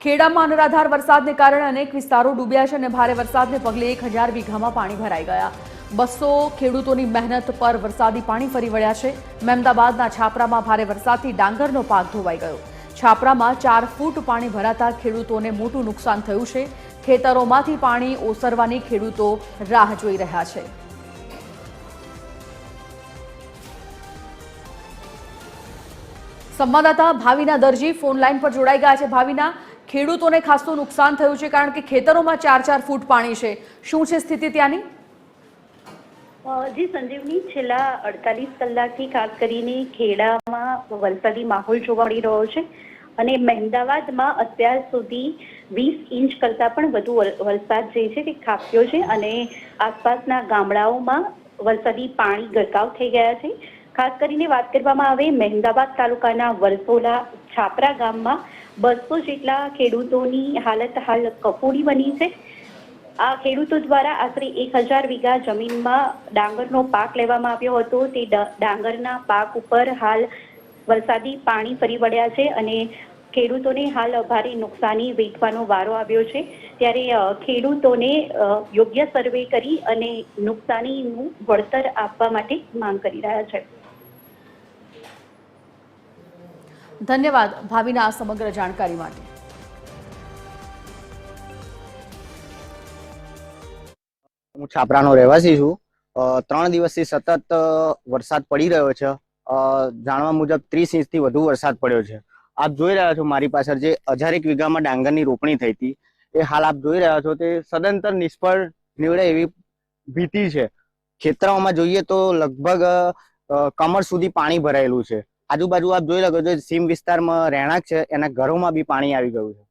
ખેડામાં અનરાધાર વરસાદને કારણે અનેક વિસ્તારો ડૂબ્યા છે અને ભારે વરસાદને પગલે 1000 વીઘામાં પાણી ભરાઈ ગયા। 200 ખેડૂતોની મહેનત પર વરસાદી પાણી ફરી વળ્યા છે। મહેમદાબાદના છાપરામાં ભારે વરસાદથી ડાંગરનો પાક ધોવાઈ ગયો। છાપરામાં 4 ફૂટ પાણી ભરાતા ખેડૂતોને મોટું નુકસાન થયું છે। ખેતરોમાંથી પાણી ઓસરવાની ખેડૂતો રાહ જોઈ રહ્યા છે। સંવાદદાતા ભાવિના દરજી ફોન લાઈન પર જોડાઈ ગયા છે। ભાવિના, ખેડૂતોને ખાસું નુકસાન થયું છે કારણ કે ખેતરોમાં 4-4 ફૂટ પાણી છે। શું છે સ્થિતિ ત્યાંની? જી સંજીવની, છેલ્લા 48 કલાકથી ખાસ કરીને ખેડામાં વરસાદી માહોલ જોવા મળી રહ્યો છે અને મહેમદાવાદમાં અત્યાર સુધી 20 ઇંચ કરતાં પણ વધુ વરસાદ જે છે તે ખાબક્યો છે અને આસપાસના ગામડાઓમાં વરસાદી પાણી ગરકાવ થઈ ગયા છે। ખાસ કરીને વાત કરવામાં આવે મહેમદાવાદ તાલુકાના વરસોલા છાપરા ગામમાં 200 જેટલા ખેડૂતોની હાલત હાલ કફોડી બની છે। આ ખેડૂતો દ્વારા આશરે 1000 વીઘા જમીનમાં ડાંગરનો પાક લેવામાં આવ્યો હતો। તે ડાંગરના પાક ઉપર હાલ વરસાદી પાણી ફરી વળ્યા છે અને ખેડૂતોને હાલ ભારે નુકસાની વેઠવાનો વારો આવ્યો છે। ત્યારે ખેડૂતોને યોગ્ય સર્વે કરી અને નુકસાનીનું વળતર આપવા માટે માંગ કરી રહ્યા છે। ધન્યવાદ ભાવિના આ સમગ્ર જાણકારી માટે। હું છાપરાનો રહેવાસી છું। 3 દિવસથી સતત વરસાદ પડી રહ્યો છે। જાણવા મુજબ 30 ઇંચથી વધુ વરસાદ પડ્યો છે। આપ જોઈ રહ્યા છો મારી પાછળ જે 1000 વીઘામાં ડાંગરની રોપણી થઈ હતી એ હાલ આપ જોઈ રહ્યા છો તે સદંતર નિષ્ફળ નીવડે એવી ભીતિ છે। ખેતરોમાં જોઈએ તો લગભગ કમર સુધી પાણી ભરાયેલું છે। આજુબાજુ આપ જોઈ શકો છો સીમ વિસ્તારમાં રહેણાંક છે એના ઘરોમાં બી પાણી આવી ગયું છે।